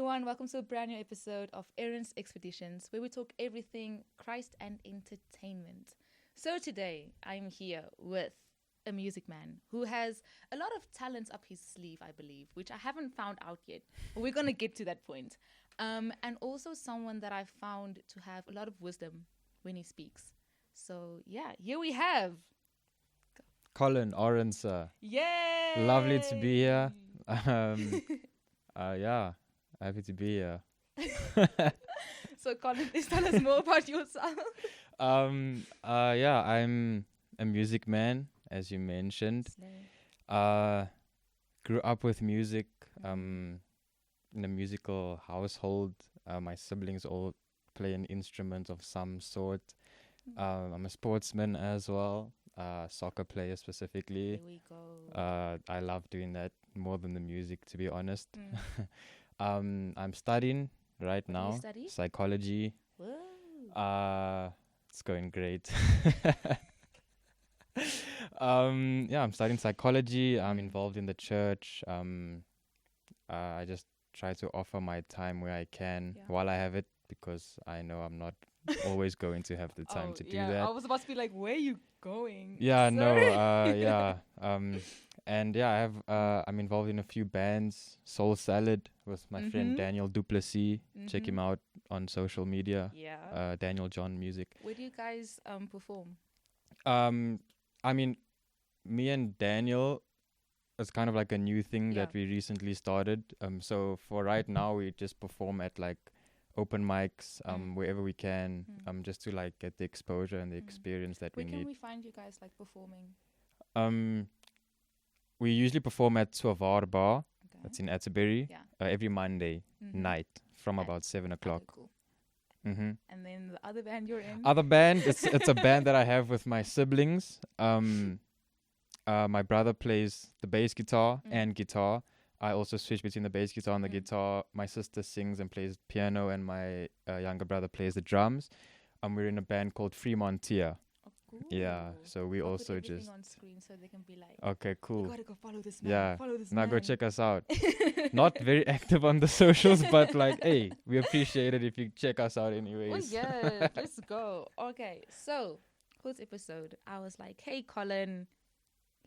everyone, welcome to a brand new episode of Aaron's Expeditions, where we talk everything Christ and entertainment. So today, I'm here with a music man who has a lot of talents up his sleeve, I believe, which I haven't found out yet, but we're going to get to that point. And also someone that I found to have a lot of wisdom when he speaks. So yeah, here we have. Colin, Orange, Yay! lovely to be here. Yeah, happy to be here. So Colin, please tell us more about yourself. Yeah, I'm a music man, as you mentioned. Grew up with music, in a musical household. My siblings all play an instrument of some sort. I'm a sportsman as well, soccer player specifically. There we go. I love doing that more than the music, to be honest. I'm studying right What do you now, study? psychology. Whoa. It's going great. Yeah, I'm studying psychology. I'm involved in the church. I just try to offer my time where I can while I have it, because I know I'm not always going to have the time to do that. I was about to be like, where are you going? Yeah, no, Sorry. yeah. And yeah, I'm involved in a few bands. Soul Salad with my friend Daniel Duplessis. Check him out on social media. Yeah. Daniel John Music. Where do you guys perform? I mean, me and Daniel, it's kind of like a new thing that we recently started. So for right now, we just perform at like open mics, wherever we can, just to like get the exposure and the experience that Where we can need. we find you guys like performing? We usually perform at Suavar Bar. Okay. That's in Atterbury. Yeah. Every Monday night from At- about 7 o'clock. Okay, cool. Mm-hmm. And then the other band you're in? Other band, it's a band that I have with my siblings. My brother plays the bass guitar and guitar. I also switch between the bass guitar and the guitar. My sister sings and plays piano, and my younger brother plays the drums. We're in a band called Fremontier. Oh, cool. Yeah, so we I'll also put everything just on screen so they can be like, okay, cool. you gotta go follow this man. Yeah, Follow this now man. go check us out. Not very active on the socials, but like, hey, we appreciate it if you check us out anyways. Oh yeah, let's go. Okay, so first episode, I was like, hey Colin,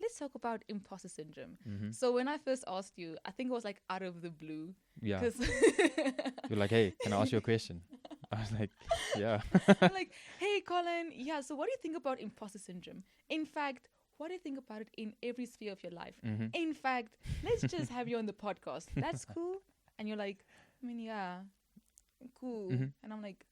let's talk about imposter syndrome. So when I first asked you, I think it was like out of the blue. Yeah. 'Cause You're like, hey, can I ask you a question? I was like, yeah. I'm like, hey Colin, yeah, so what do you think about imposter syndrome? In fact, what do you think about it in every sphere of your life? In fact, let's just have you on the podcast. That's cool. And you're like, I mean, yeah, cool. And I'm like,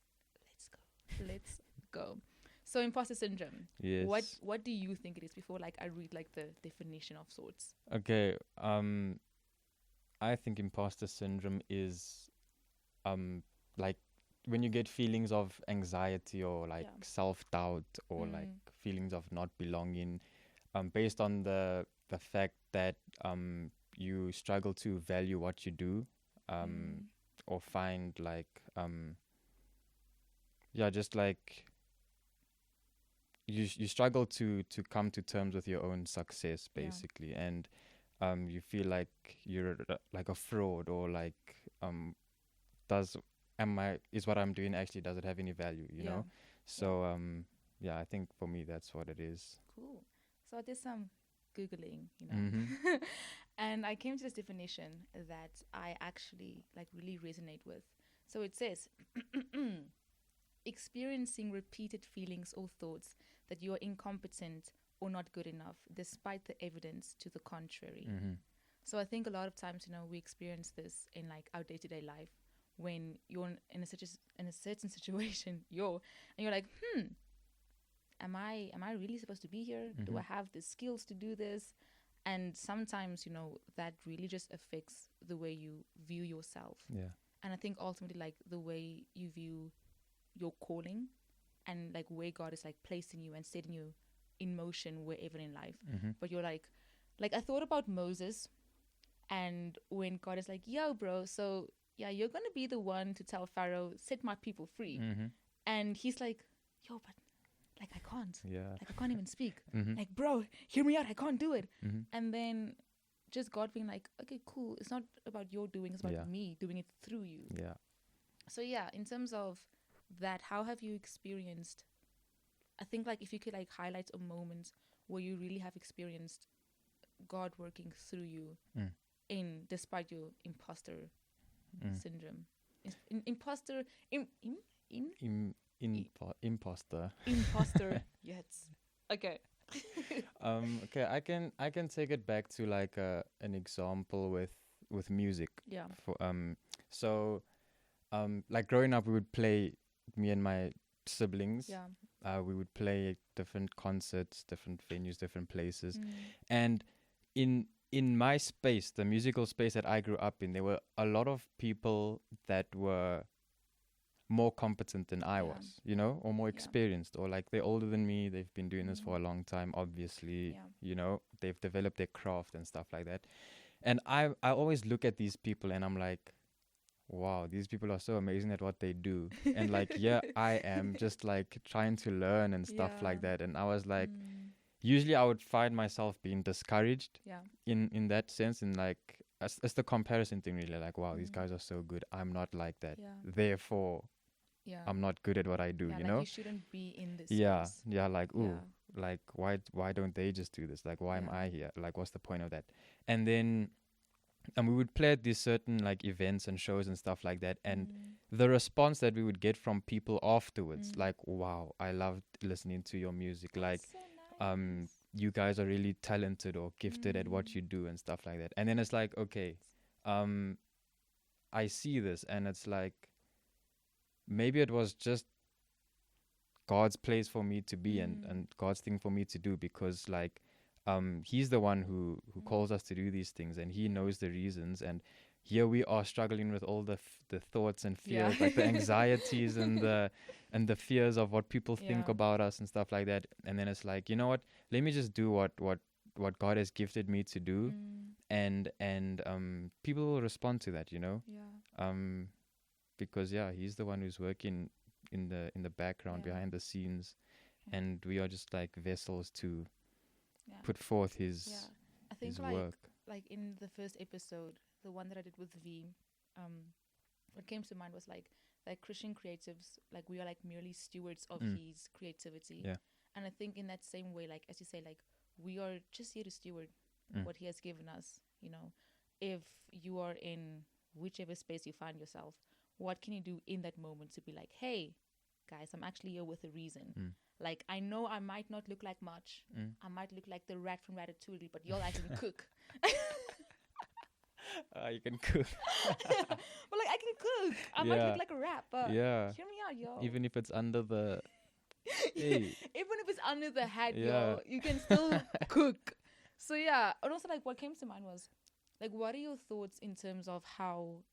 let's go. So imposter syndrome. Yes. What do you think it is before like I read like the definition of sorts? Okay. I think imposter syndrome is like when you get feelings of anxiety or like self-doubt or like feelings of not belonging, based on the fact that you struggle to value what you do, or find like just like you struggle to come to terms with your own success basically, and you feel like you're like a fraud, or like is what I'm doing actually, does it have any value, you know? So I think for me that's what it is. Cool. So I did some Googling, you know, and I came to this definition that I actually like really resonate with. So it says, experiencing repeated feelings or thoughts that you are incompetent or not good enough, despite the evidence to the contrary. So I think a lot of times, you know, we experience this in like our day-to-day life when you're in a certain situation, and you're like, am I really supposed to be here? Do I have the skills to do this? And sometimes, you know, that really just affects the way you view yourself. Yeah. And I think ultimately, like, the way you view your calling and like where God is like placing you and setting you in motion wherever in life. But you're like I thought about Moses, and when God is like, yo bro, so yeah, you're gonna be the one to tell Pharaoh, set my people free. And he's like, yo, but like I can't. Yeah. Like I can't even speak. Like, bro, hear me out, I can't do it. And then just God being like, okay, cool. It's not about your doing. It's about me doing it through you. Yeah. So yeah, in terms of that, how have you experienced? I think like if you could like highlight a moment where you really have experienced God working through you in despite your imposter syndrome. Imposter Imposter. Imposter. Yes. Okay. Okay, I can take it back to like an example with music. Yeah. So like growing up, we would play, me and my siblings. Yeah. We would play different concerts, different venues, different places, and in my space, the musical space that I grew up in, there were a lot of people that were more competent than I was, you know, or more experienced, or like they're older than me. They've been doing this for a long time, obviously, you know, they've developed their craft and stuff like that. And I always look at these people and I'm like, wow, these people are so amazing at what they do. And like, yeah, I am just like trying to learn and stuff like that. And I was like, usually I would find myself being discouraged in that sense. And like, it's the comparison thing really, like, wow, these guys are so good. I'm not like that. Therefore, I'm not good at what I do, you like know? You shouldn't be in this space. Yeah, like, ooh, like, why don't they just do this? Like, why am I here? Like, what's the point of that? And then we would play at these certain like events and shows and stuff like that, and the response that we would get from people afterwards, like, wow, I loved listening to your music. Like, so nice. You guys are really talented or gifted at what you do and stuff like that. And then it's like, okay, I see this, and it's like, maybe it was just God's place for me to be and God's thing for me to do, because like he's the one who calls us to do these things, and he knows the reasons. And here we are struggling with all the thoughts and fears, like the anxieties and the fears of what people think about us and stuff like that. And then it's like, you know what, let me just do what God has gifted me to do, and people will respond to that, you know. Because he's the one who's working in the background, behind the scenes, and we are just like vessels to put forth his I think his like work. Like in the first episode, the one that I did with V, what came to mind was like Christian creatives, like we are like merely stewards of his creativity. And I think in that same way, like as you say, like we are just here to steward what he has given us, you know. If you are in whichever space you find yourself, what can you do in that moment to be like, hey guys, I'm actually here with a reason. Like, I know I might not look like much. I might look like the rat from Ratatouille, but y'all actually cook. You can cook. But like, I can cook. I might look like a rat, but hear me out, y'all. Even if it's under the hey. Even if it's under the hat, y'all, you can still cook. So yeah, and also like what came to mind was like, what are your thoughts in terms of how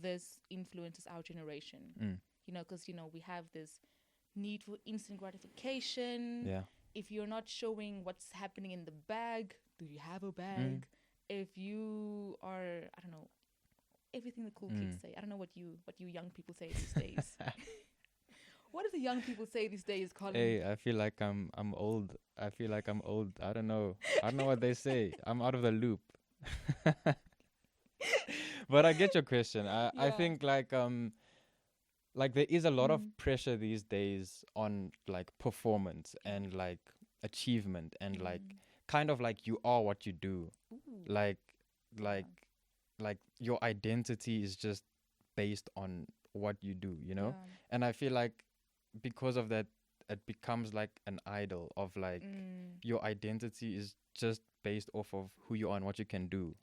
this influences our generation? You know, because, you know, we have this need for instant gratification. If you're not showing what's happening in the bag, do you have a bag? If you are, I don't know, everything the cool kids say. I don't know what you young people say these days. What do the young people say these days, Colin? Hey, I feel like I'm old. I feel like I'm old. I don't know what they say. I'm out of the loop. But I get your question. I think like there is a lot of pressure these days on like performance and like achievement and like kind of like you are what you do. Like your identity is just based on what you do, you know? And I feel like because of that, it becomes like an idol of like your identity is just based off of who you are and what you can do.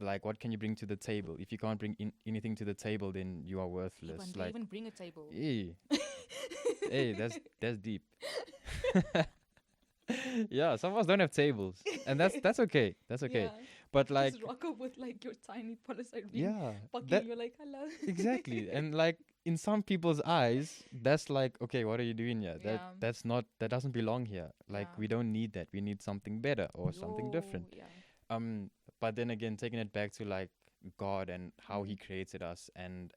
Like, what can you bring to the table? If you can't bring anything to the table, then you are worthless. Like, even bring a table. Hey, that's deep. Yeah, some of us don't have tables, and that's okay. That's okay. Yeah. But like, just rock up with like your tiny polystyrene. You're like, hello. Exactly, and like in some people's eyes, that's like, okay, what are you doing here? That doesn't belong here. Like, we don't need that. We need something better or something different. But then again, taking it back to like God and how he created us and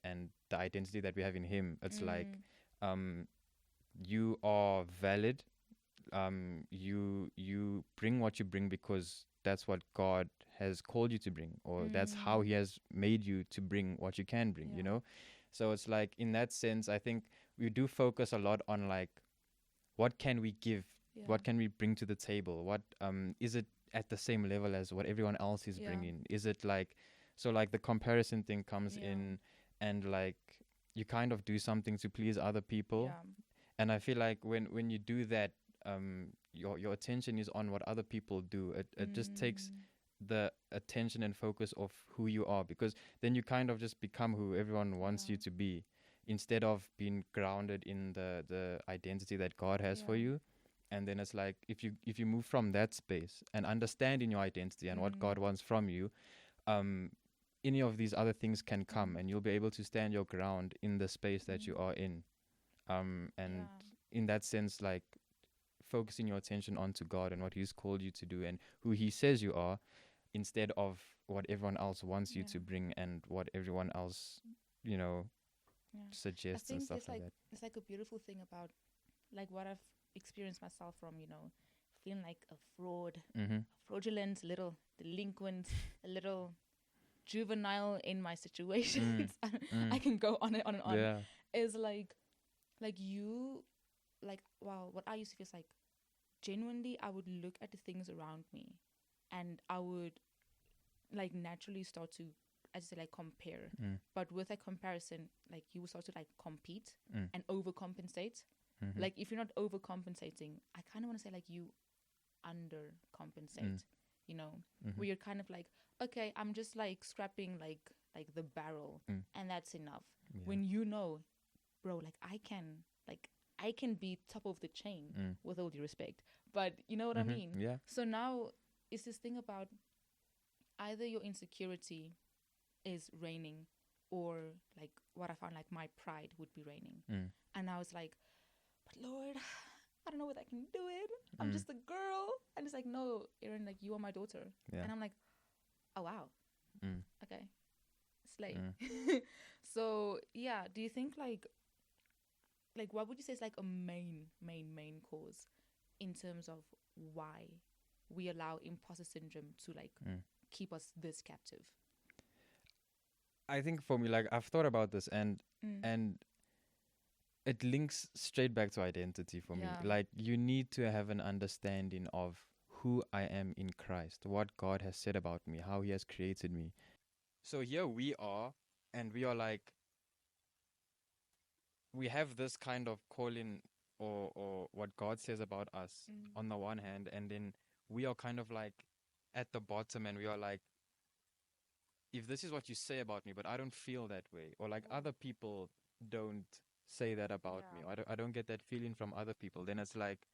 the identity that we have in him, it's like you are valid. you bring what you bring because that's what God has called you to bring, or that's how He has made you to bring what you can bring, you know. So it's like, in that sense, I think we do focus a lot on like, what can we give, what can we bring to the table, what is it at the same level as what everyone else is bringing, is it like, so like the comparison thing comes in, and like you kind of do something to please other people. And I feel like when you do that, your attention is on what other people do. It just takes the attention and focus of who you are, because then you kind of just become who everyone wants you to be, instead of being grounded in the identity that God has for you. And then it's like, if you move from that space and understanding your identity and what God wants from you, any of these other things can come, and you'll be able to stand your ground in the space that you are in. And in that sense, like, focusing your attention onto God and what He's called you to do and who He says you are, instead of what everyone else wants you to bring and what everyone else, you know, suggests and stuff like that. It's like a beautiful thing about like what I've experienced myself from, you know, feeling like a fraud, a fraudulent little delinquent, a little juvenile in my situations. I can go on and on and on. Yeah. Is like you, like, wow, what I used to feel is like, genuinely, I would look at the things around me and I would like naturally start to, as I say, like compare. But with a comparison, like you will start to like compete and overcompensate. Like if you're not overcompensating, I kind of want to say like you undercompensate, you know, where you're kind of like, okay, I'm just like scrapping like the barrel and that's enough. When you know, bro, like I can be top of the chain with all due respect, but you know what I mean? Yeah. So now it's this thing about either your insecurity is reigning, or like what I found, like my pride would be reigning. And I was like, but Lord, I don't know whether I can do it. I'm just a girl. And it's like, no, Erin, like you are my daughter. And I'm like, oh wow. Okay. Slay. So yeah, do you think like what would you say is like a main cause in terms of why we allow imposter syndrome to like keep us this captive? I think for me, like, I've thought about this, and it links straight back to identity for me. Like, you need to have an understanding of who I am in Christ, what God has said about me, how He has created me. So here we are, and we are like, we have this kind of calling, or what God says about us on the one hand, and then we are kind of like at the bottom, and we are like, if this is what you say about me, but I don't feel that way, or like other people don't say that about me, or I don't get that feeling from other people, then it's like,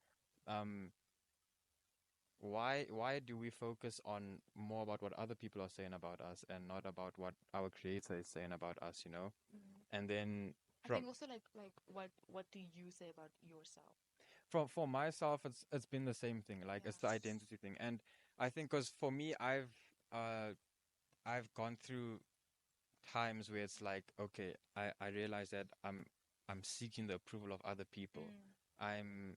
why do we focus on more about what other people are saying about us and not about what our Creator is saying about us, you know? And then I think also like what do you say about yourself? For myself, it's been the same thing. Like, it's the identity thing. And I think, because for me, I've gone through times where it's like, okay, I realize that I'm seeking the approval of other people. I'm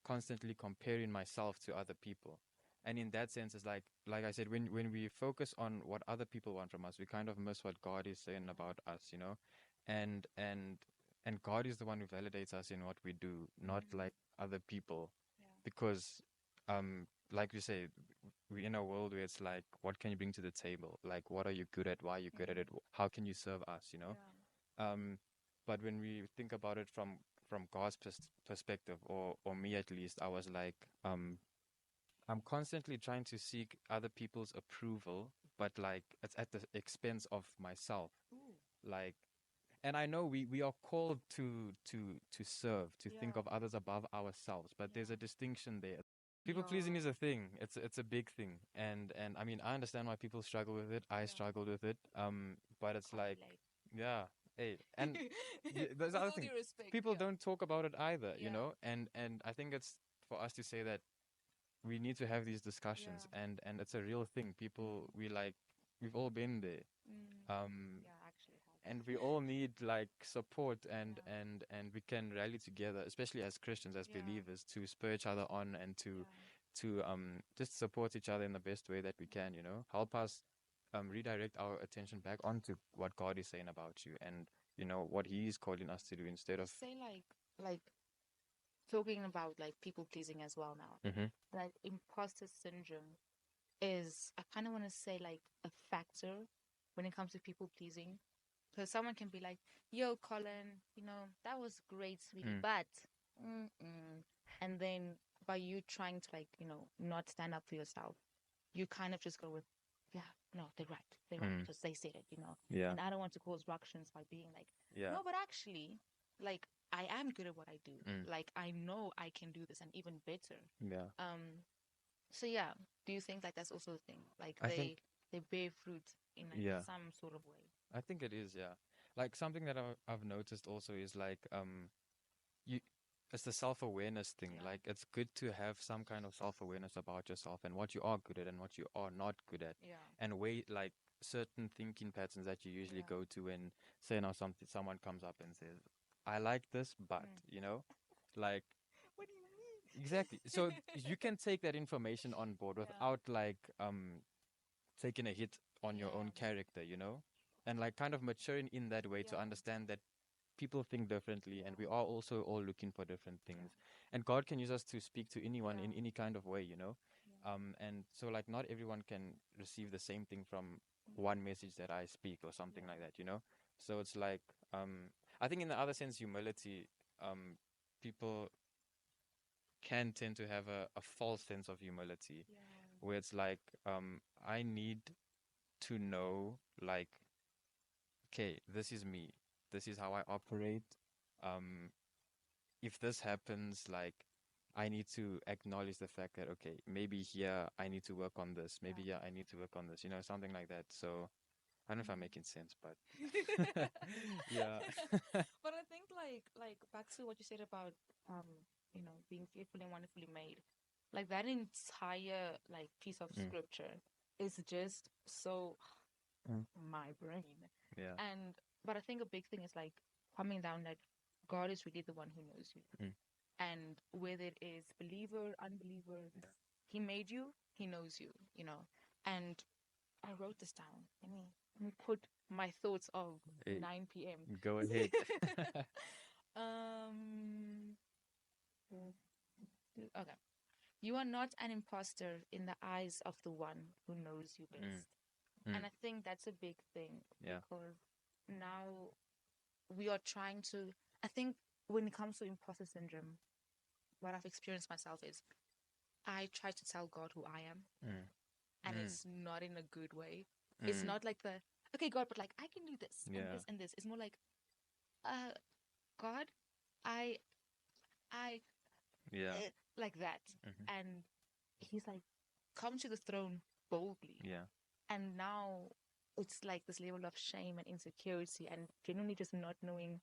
constantly comparing myself to other people. And in that sense, it's like I said, when we focus on what other people want from us, we kind of miss what God is saying about us, you know? And God is the one who validates us in what we do, not like other people. Because like you say, we're in a world where it's like, what can you bring to the table? Like, what are you good at? Why are you good at it? How can you serve us, you know? But when we think about it from God's perspective, or me at least, I was like, I'm constantly trying to seek other people's approval, but like it's at the expense of myself. Like, and I know we are called to serve, to think of others above ourselves, but there's a distinction there. People pleasing is a thing. It's a big thing, and I mean, I understand why people struggle with it. I struggled with it. But it's like, yeah, hey, and there's other thing. People don't talk about it either, you know. And I think it's for us to say that we need to have these discussions, and it's a real thing. People, we've all been there. and we all need like support, and we can rally together, especially as Christians, as Yeah. believers, to spur each other on, and to just support each other in the best way that we can, help us redirect our attention back onto what God is saying about you, and what He is calling us to do, instead of Say like talking about like people pleasing as well now. mm-hmm. Like imposter syndrome is, I kind of want to say, like a factor when it comes to people pleasing. Because someone can be like, yo, Colin, that was great, sweetie, but, mm-mm. And then by you trying to, like, not stand up for yourself, you kind of just go with, yeah, no, they're right. They're right because they said it. Yeah. And I don't want to cause ructions by being like, Yeah. no, but actually, like, I am good at what I do. Like, I know I can do this and even better. Yeah. So yeah, do you think like that's also a thing? Like I think they bear fruit in like yeah, some sort of way. I think it is, yeah. Like something that I've noticed also is like you it's the self-awareness thing. Yeah. Like it's good to have some kind of self-awareness about yourself and what you are good at and what you are not good at. Yeah. And weigh like certain thinking patterns that you usually Yeah. go to when, say, now someone comes up and says, I like this, but like What do you mean? exactly. So you can take that information on board Yeah. without like taking a hit on your own Yeah. character, and like kind of maturing in that way to Yeah. understand that people think differently and we are also all looking for different Yeah. things, and God can use us to speak to anyone Yeah. in any kind of way, Yeah. and so like not everyone can receive the same thing from one message that I speak or something like that, so it's like I think in the other sense, humility, people can tend to have a false sense of humility, Yeah. where it's like I need to know, like, okay, this is me, this is how I operate. um if this happens, like, I need to acknowledge the fact that, okay, maybe here I need to work on this, maybe Yeah. yeah I need to work on this, something like that. So I don't know if I'm making sense, but yeah. But I think like back to what you said about being fearfully and wonderfully made, like that entire like piece of Mm. scripture is just so Mm. my brain. Yeah. And but I think a big thing is like coming down that God is really the one who knows you. Mm. And whether it is believer, unbeliever, he made you, he knows you. And I wrote this down. Let me put my thoughts of Hey, 9 p.m. go ahead. um okay. You are not an imposter in the eyes of the one who knows you Mm. best. Mm. And I think that's a big thing Yeah. because now we are trying to, I think when it comes to imposter syndrome, what I've experienced myself is I try to tell God who I am, Mm. and Mm. it's not in a good way. It's Mm. not like okay, God, but like I can do this and Yeah. this and this. It's more like, uh, God, I, I, Yeah. like that. Mhm. And he's like, come to the throne boldly. Yeah. And now it's like this level of shame and insecurity and genuinely just not knowing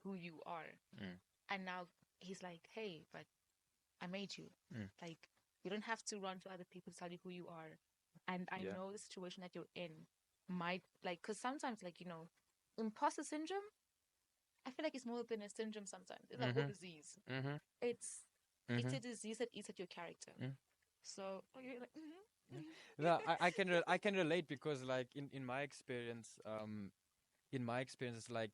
who you are. Mm. And now he's like, hey, but I made you. Mm. Like, you don't have to run to other people to tell you who you are. And I Yeah. know the situation that you're in might, like, because sometimes, like, imposter syndrome, I feel like it's more than a syndrome sometimes. It's a whole disease. Mm-hmm. It's Mm-hmm. it's a disease that eats at your character. Mm. So, you're like, No, I can relate, because like in my experience, it's like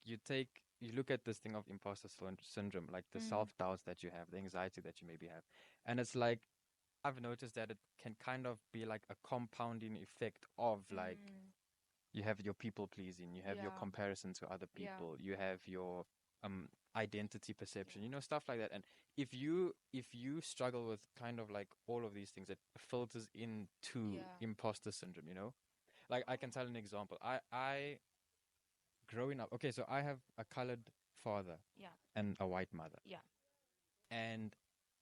you look at this thing of imposter syndrome, like the self-doubts that you have, the anxiety that you maybe have, and it's like I've noticed that it can kind of be like a compounding effect of like you have your people pleasing, you have your Yeah. comparison to other Yeah. people, you have your identity perception, stuff like that. And if you struggle with kind of like all of these things, it filters into Yeah. imposter syndrome, like I can tell an example. I growing up, okay, so I have a colored father Yeah. and a white mother. Yeah. And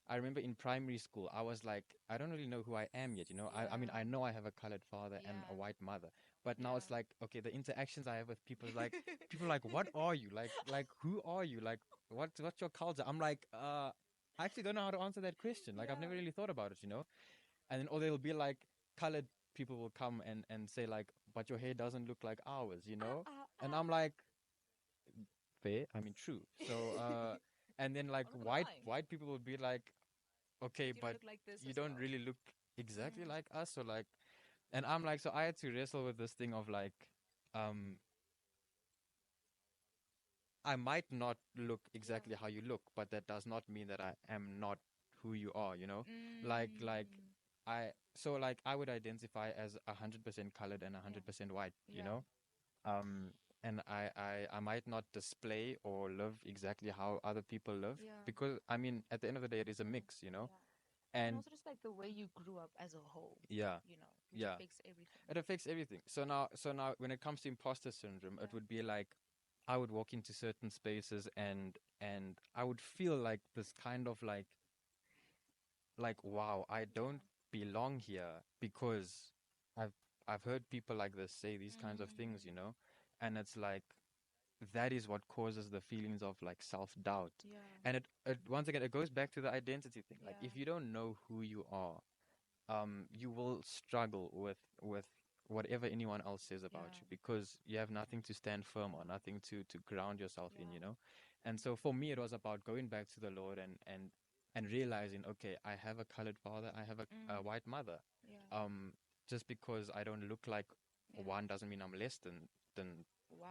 I remember in primary school, I was like, I don't really know who I am yet, I mean, I know I have a colored father and a Yeah. white mother, but now it's Yeah. like, okay, the interactions I have with people is like, people are like, what are you? Like, who are you? Like, what's your culture? I'm like, I actually don't know how to answer that question. Like, I've never really thought about it. And then, or they'll be like, colored people will come and say like, but your hair doesn't look like ours. And I'm like, fair. I mean, true. So, and then like I'm not gonna lie. white people would be like, okay, Do I but look like this you as don't well? really look exactly like us. So like, and I'm like, so I had to wrestle with this thing of like, um, I might not look Yeah. exactly how you look, but that does not mean that I am not who you are, you know? Like Mm. so like I would identify as 100% colored and Yeah. 100% white, you Yeah. know? And I might not display or live exactly how other people live Yeah. because I mean at the end of the day it is a Yeah. mix, you know? Yeah. And And also just like the way you grew up as a whole, yeah, which yeah. affects everything. It affects everything. So now when it comes to imposter syndrome, Yeah. it would be like I would walk into certain spaces and I would feel like this kind of like wow, I Yeah. don't belong here because I've I've heard people like this say these kinds of things, you Mm. know? And it's like that is what causes the feelings of like self-doubt. Yeah. And it once again it goes back to the identity thing. Like Yeah. if you don't know who you are, you will struggle with whatever anyone else says about Yeah. you because you have nothing to stand firm on, Yeah. nothing to ground yourself in, you Yeah. know. And so for me, it was about going back to the Lord and realizing, okay, I have a colored father, I have a Mm. white mother. Yeah. Um, just because I don't look like Yeah. one doesn't mean I'm less than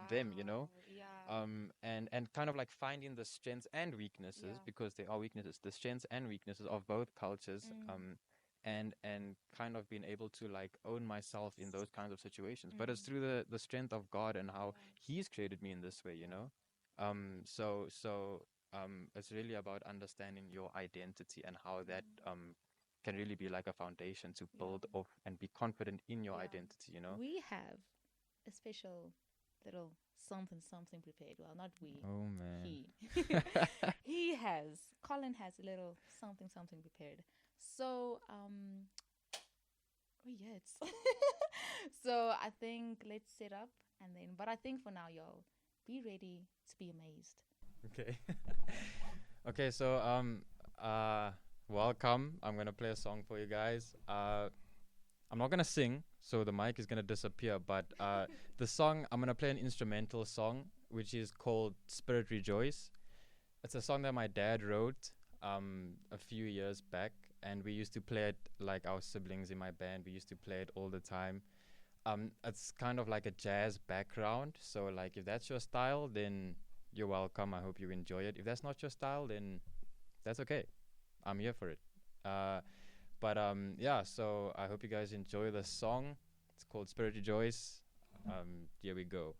them, you know. Wow. Yeah. And kind of like finding the strengths and weaknesses Yeah. because they are weaknesses, the strengths and weaknesses of both cultures. Mm. And kind of being able to like own myself in those kinds of situations. But it's Mm. through the strength of God and how Yeah. He's created me in this way, you Yeah. know. So it's really about understanding your identity and how that Mm. can really be like a foundation to Yeah. build off and be confident in your Yeah. identity, you know. We have a special little something prepared. Well, not we. Oh man. He. He has. Colin has a little something prepared. So, oh yeah, it's so I think let's set up and then but I think for now, y'all, be ready to be amazed. Okay. Okay, so welcome. I'm gonna play a song for you guys. I'm not gonna sing, so the mic is gonna disappear. But the song I'm gonna play an instrumental song, which is called "Spirit Rejoice." It's a song that my dad wrote a few years back, and we used to play it like our siblings in my band. We used to play it all the time. It's kind of like a jazz background, so like if that's your style, then you're welcome. I hope you enjoy it. If that's not your style, then that's okay. I'm here for it. Uh, but yeah, so I hope you guys enjoy the song. It's called Spirit Rejoice. Here we go.